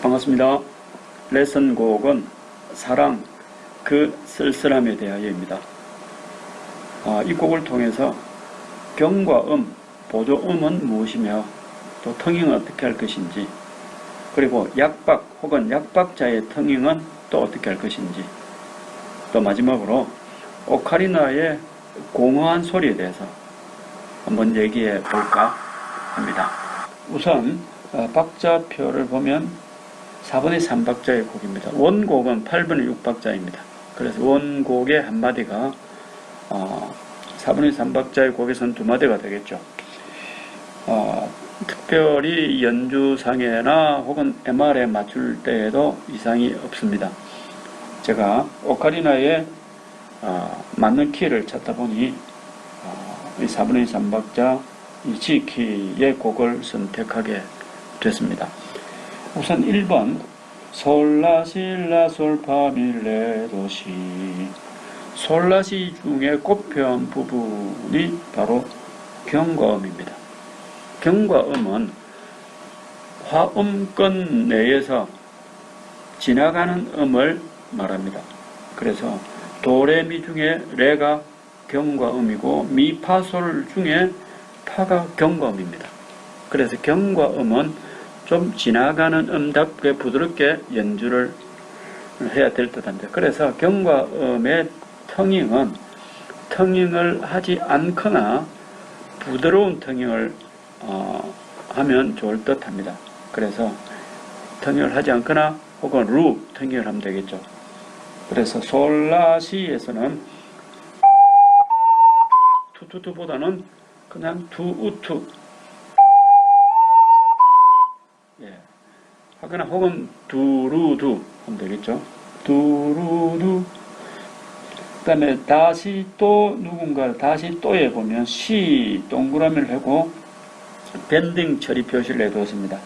반갑습니다. 레슨곡은 사랑 그 쓸쓸함에 대하여입니다. 이 곡을 통해서 경과 보조음은 무엇이며 또 텅잉은 어떻게 할 것인지, 그리고 약박 혹은 약박자의 텅잉은 또 어떻게 할 것인지, 또 마지막으로 오카리나의 공허한 소리에 대해서 한번 얘기해 볼까 합니다. 우선 박자표를 보면 4분의 3박자의 곡입니다. 원곡은 8분의 6박자입니다. 그래서 원곡의 한마디가 4분의 3박자의 곡에서는 두 마디가 되겠죠. 특별히 연주상에나 혹은 MR에 맞출 때에도 이상이 없습니다. 제가 오카리나의 맞는 키를 찾다 보니 이 4분의 3박자 이 G키의 곡을 선택하게 됐습니다. 우선 1번 솔라실라솔파밀레도시, 솔라시 중에 곱표음 부분이 바로 경과음입니다. 경과음은 화음권 내에서 지나가는 음을 말합니다. 그래서 도레미 중에 레가 경과음이고 미파솔 중에 파가 경과음입니다. 그래서 경과음은 좀 지나가는 음답게 부드럽게 연주를 해야 될 듯합니다. 그래서 경과음의 텅잉을 하지 않거나 부드러운 텅잉을 하면 좋을 듯합니다. 그래서 텅잉을 하지 않거나 혹은 루 텅잉을 하면 되겠죠. 그래서 솔라시에서는 투투투보다는 그냥 투우투 하거나 혹은 두루두 하면 되겠죠. 두루두. 그 다음에 다시 또 누군가 다시 또에 보면 시 동그라미를 하고 밴딩 처리 표시를 해두었습니다.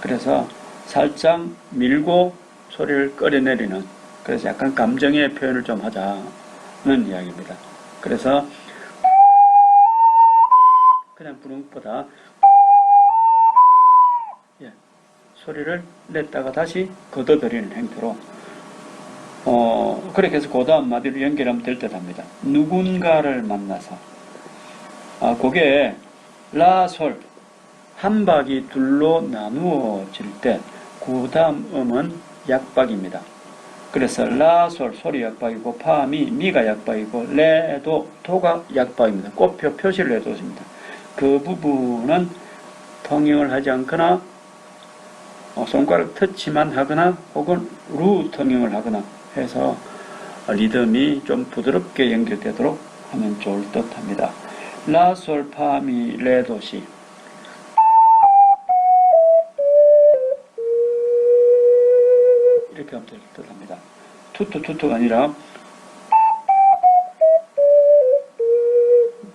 그래서 살짝 밀고 소리를 끌어내리는, 그래서 약간 감정의 표현을 좀 하자는 이야기입니다. 그래서 그냥 부르는 것보다 소리를 냈다가 다시 걷어들이는 행태로 그렇게 해서 그 다음 마디로 연결하면 될 듯 합니다. 누군가를 만나서 그게 라솔 한 박이 둘로 나누어질 때 그 다음 음은 약박입니다. 그래서 라솔 소리 약박이고 파미 미가 약박이고 레도 도가 약박입니다. 꽃표 표시를 해뒀습니다. 그 부분은 텅잉을 하지 않거나 손가락 터치만 하거나 혹은 루 텅잉을 하거나 해서 리듬이 좀 부드럽게 연결되도록 하면 좋을 듯 합니다. 라, 솔, 파, 미, 레, 도, 시. 이렇게 하면 될 듯 합니다. 투투투투가 아니라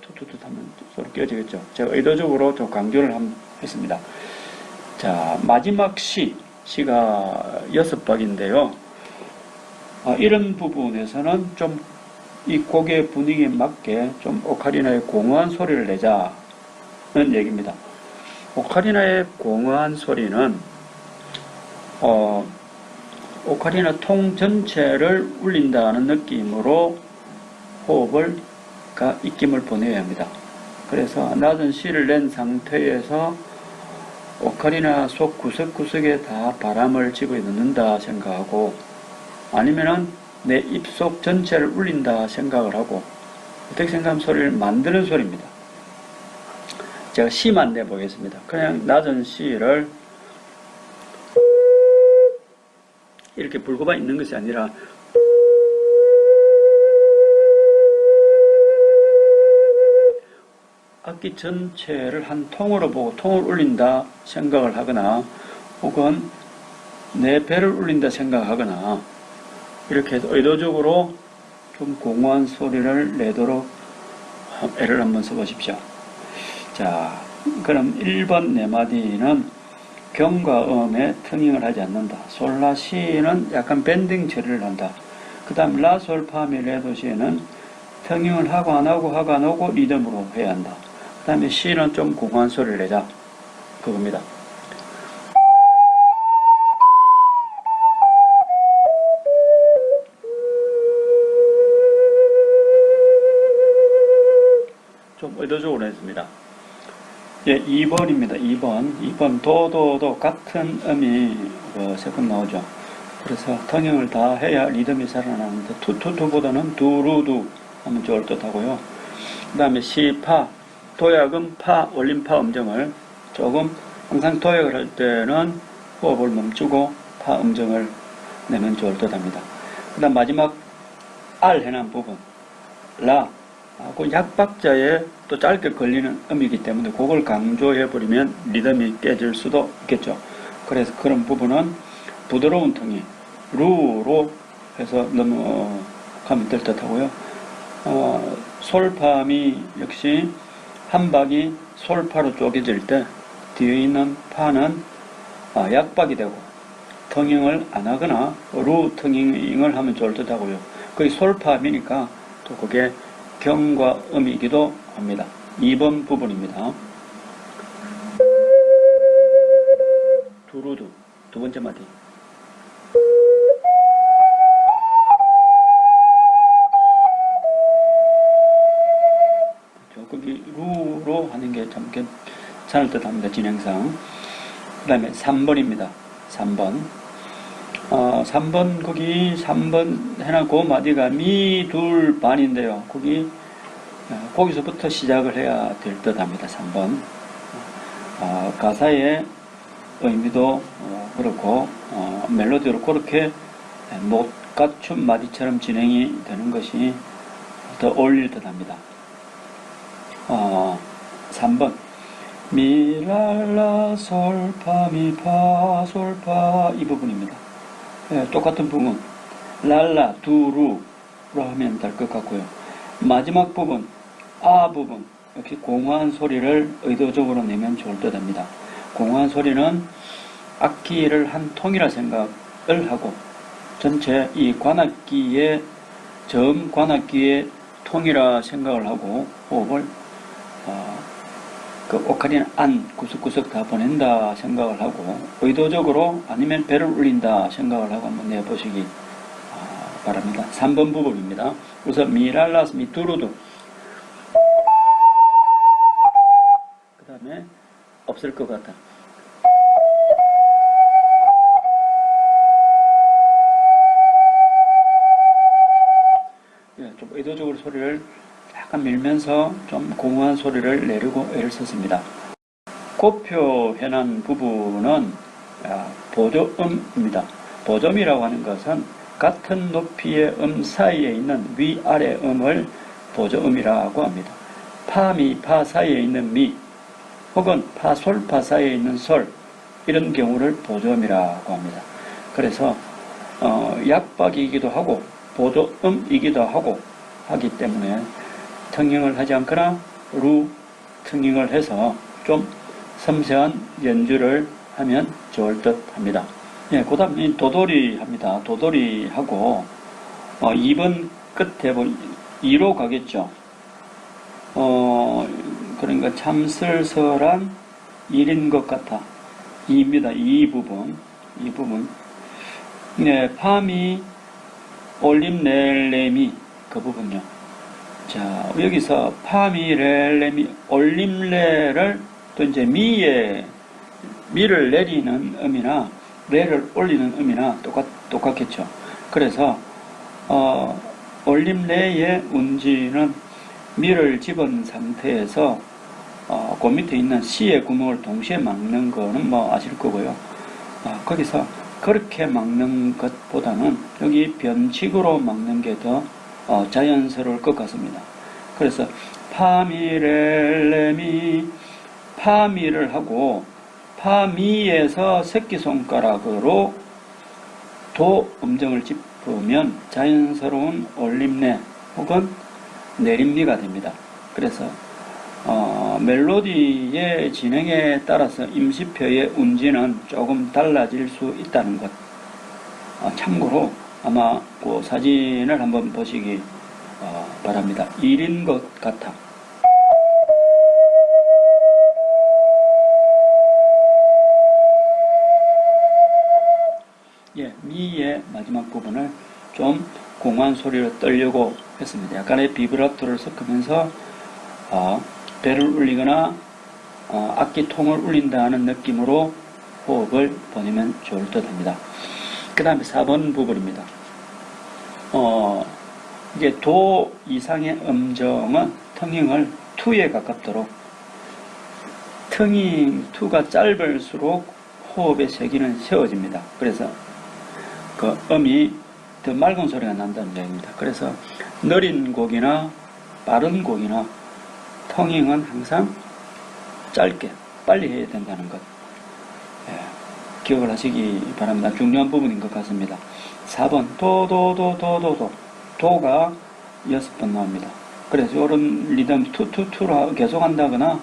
투투투 하면 소리 깨지겠죠. 제가 의도적으로 좀 강조를 했습니다. 자, 마지막 시가 6박인데요. 이런 부분에서는 좀 이 곡의 분위기에 맞게 좀 오카리나의 공허한 소리를 내자는 얘기입니다. 오카리나의 공허한 소리는 오카리나 통 전체를 울린다는 느낌으로 입김을 보내야 합니다. 그래서 낮은 시를 낸 상태에서 오카리나 속 구석구석에 다 바람을 집어넣는다 생각하고, 아니면은 내 입속 전체를 울린다 생각을 하고, 어떻게 생각하면 소리를 만드는 소리입니다. 제가 시만 내보겠습니다. 그냥 낮은 시를 이렇게 불고만 있는 것이 아니라 악기 전체를 한 통으로 보고 통을 울린다 생각을 하거나 혹은 내 배를 울린다 생각하거나 이렇게 해서 의도적으로 좀 공허한 소리를 내도록 애를 한번 써보십시오. 자, 그럼 1번 네 마디는 경과음에 텅잉을 하지 않는다. 솔라시는 약간 밴딩 처리를 한다. 그 다음 라, 솔, 파, 미, 레, 도, 시에는 텅잉을 하고 안 하고 리듬으로 해야 한다. 그 다음에 시는 좀 공허한 소리를 내자. 그겁니다. 의도적으로 했습니다. 예, 2번입니다. 2번 도도도 같은 음이 세 번 나오죠. 그래서 통형을 다 해야 리듬이 살아나는데 투투투보다는 두루두 하면 좋을 듯 하고요. 그 다음에 시파, 도약음 파, 올림파 음정을 조금 항상 도약을 할 때는 호흡을 멈추고 파 음정을 내면 좋을 듯 합니다. 그 다음 마지막 알 해난 부분 라 하고 약박자에 또 짧게 걸리는 음이기 때문에 그걸 강조해버리면 리듬이 깨질 수도 있겠죠. 그래서 그런 부분은 부드러운 텅이 루로 해서 넘어가면 될 듯 하고요. 솔파미 역시 한 박이 솔파로 쪼개질 때 뒤에 있는 파는 약박이 되고 텅잉을 안 하거나 루 텅잉을 하면 좋을 듯 하고요. 거의 솔파미니까 또 그게 경과 음이기도 합니다. 2번 부분입니다. 두루두 두 번째 마디. 거기 루로 하는 게 참 괜찮을 듯 합니다. 진행상. 그 다음에 3번입니다. 3번. 3번, 거기 3번 해놨고, 마디가 미, 둘, 반인데요. 거기서부터 시작을 해야 될 듯 합니다. 3번. 가사의 의미도 그렇고, 멜로디로 그렇게 못 갖춘 마디처럼 진행이 되는 것이 더 어울릴 듯 합니다. 3번. 미랄라 솔파 미파 솔파 이 부분입니다. 똑같은 부분 랄라 두루로 하면 될 것 같고요. 마지막 부분 아 부분 역시 공허한 소리를 의도적으로 내면 좋을 듯 합니다. 공허한 소리는 악기를 한 통이라 생각을 하고 전체 이 관악기의 관악기의 통이라 생각을 하고 호흡을 그 오카리는 안 구석구석 다 보낸다 생각을 하고 의도적으로 아니면 배를 울린다 생각을 하고 한번 내보시기 바랍니다. 3번 부분입니다. 우선 미랄라스 미두루두 그 다음에 없을 것 같아. 좀 의도적으로 소리를 약간 밀면서 좀 공허한 소리를 내려고 애를 썼습니다. 고표현한 부분은 보조음입니다. 보조음이라고 하는 것은 같은 높이의 음 사이에 있는 위아래 음을 보조음이라고 합니다. 파, 미, 파 사이에 있는 미 혹은 파, 솔, 파 사이에 있는 솔 이런 경우를 보조음이라고 합니다. 그래서 약박이기도 하고 보조음이기도 하기 때문에 텅잉을 하지 않거나 루 텅잉을 해서 좀 섬세한 연주를 하면 좋을 듯 합니다. 예, 그 다음 도돌이 합니다. 도돌이 하고 2번 끝에 2로 가겠죠. 그러니까 참 쓸쓸한 일인 것 같아. 2입니다. 이 부분. 네, 파미 올림 렐레미 그 부분요. 자, 여기서 파미 렐레미 올림레를 또 이제 미를 내리는 음이나 레를 올리는 음이나 똑같겠죠. 그래서 올림레의 운지는 미를 집은 상태에서 그 밑에 있는 C의 구멍을 동시에 막는 거는 뭐 아실 거고요. 거기서 그렇게 막는 것보다는 여기 변칙으로 막는 게 더 자연스러울 것 같습니다. 그래서 파미렐레미 파미를 하고 파미에서 새끼손가락으로 도 음정을 짚으면 자연스러운 올림레 혹은 내림미가 됩니다. 그래서 멜로디의 진행에 따라서 임시표의 운지는 조금 달라질 수 있다는 것 참고로 아마 그 사진을 한번 보시기 바랍니다. 일인 것 같아. 예, 미의 마지막 부분을 좀 공허한 소리로 떨려고 했습니다. 약간의 비브라토를 섞으면서 배를 울리거나 악기 통을 울린다는 느낌으로 호흡을 보내면 좋을 듯 합니다. 그 다음에 4번 부분입니다. 이게 도 이상의 음정은 텅잉을 투에 가깝도록, 텅잉 투가 짧을수록 호흡의 세기는 세워집니다. 그래서 그 음이 더 맑은 소리가 난다는 얘기입니다. 그래서 느린 곡이나 빠른 곡이나 텅잉은 항상 짧게 빨리 해야 된다는 것, 기억을 하시기 바랍니다. 중요한 부분인 것 같습니다. 4번 도가 6번 나옵니다. 그래서 이런 리듬 투투투로 계속 한다거나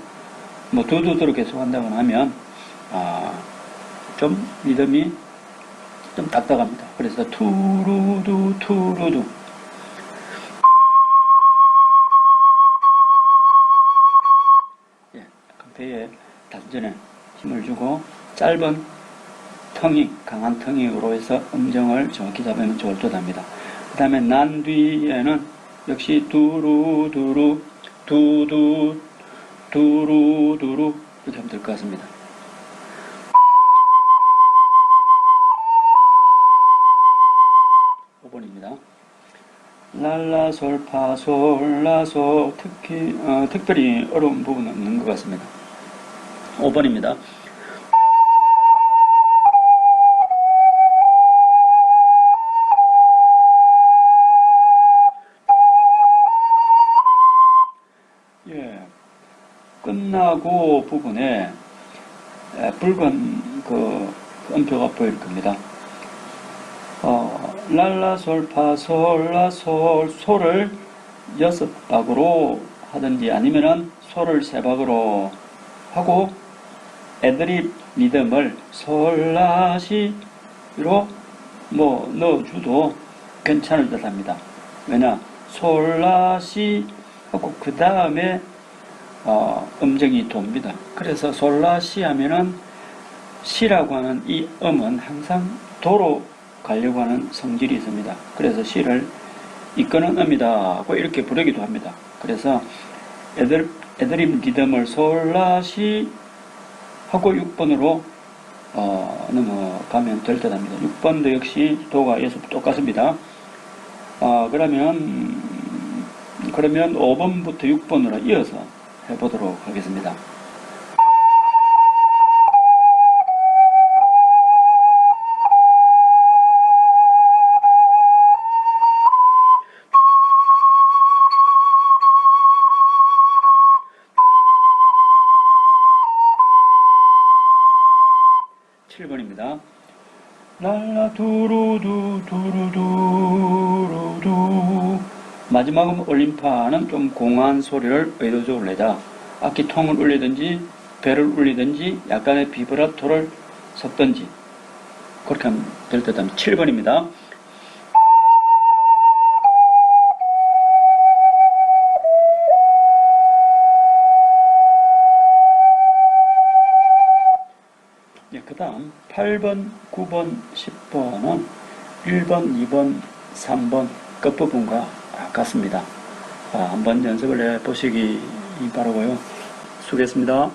뭐 두두두로 계속 한다거나 하면 좀 리듬이 좀 딱딱합니다. 그래서 투루두 투루두, 배에 단전에 힘을 주고 짧은 텅잉, 강한 텅잉으로 해서 음정을 정확히 잡으면 좋을 듯 합니다. 그 다음에 난 뒤에는 역시 두루두루 두두 두루두루 이렇게 하면 될 것 같습니다. 랄라솔 파솔 라솔, 특별히 어려운 부분은 없는 것 같습니다. 5번입니다. 끝나고 부분에 붉은 그 음표가 보일 겁니다. 랄라솔 파솔 라솔, 솔을 6박으로 하든지 아니면은 솔을 3박으로 하고 애드립 리듬을 솔라시로 뭐 넣어줘도 괜찮을 듯 합니다. 왜냐, 솔라시 하고 그 다음에 음정이 돕니다. 그래서 솔라시 하면은 시라고 하는 이 음은 항상 도로 가려고 하는 성질이 있습니다. 그래서 시를 이끄는 음이다 하고 이렇게 부르기도 합니다. 그래서 애드립 리듬을 솔라시 하고 6번으로 넘어가면 될 듯 합니다. 6번도 역시 도가 6번 똑같습니다. 그러면 5번부터 6번으로 이어서 해보도록 하겠습니다. 랄라 두루두 두루두루두. 마지막은 올림파는 좀 공한 소리를 의도적으로 내자. 악기 통을 울리든지 배를 울리든지 약간의 비브라토를 섞든지 그렇게 하면 될 듯 합니다. 7번입니다. 그 다음 8번, 9번, 10번은 1번, 2번, 3번 끝부분과 같습니다. 한번 연습을 해보시기 바라고요. 수고했습니다.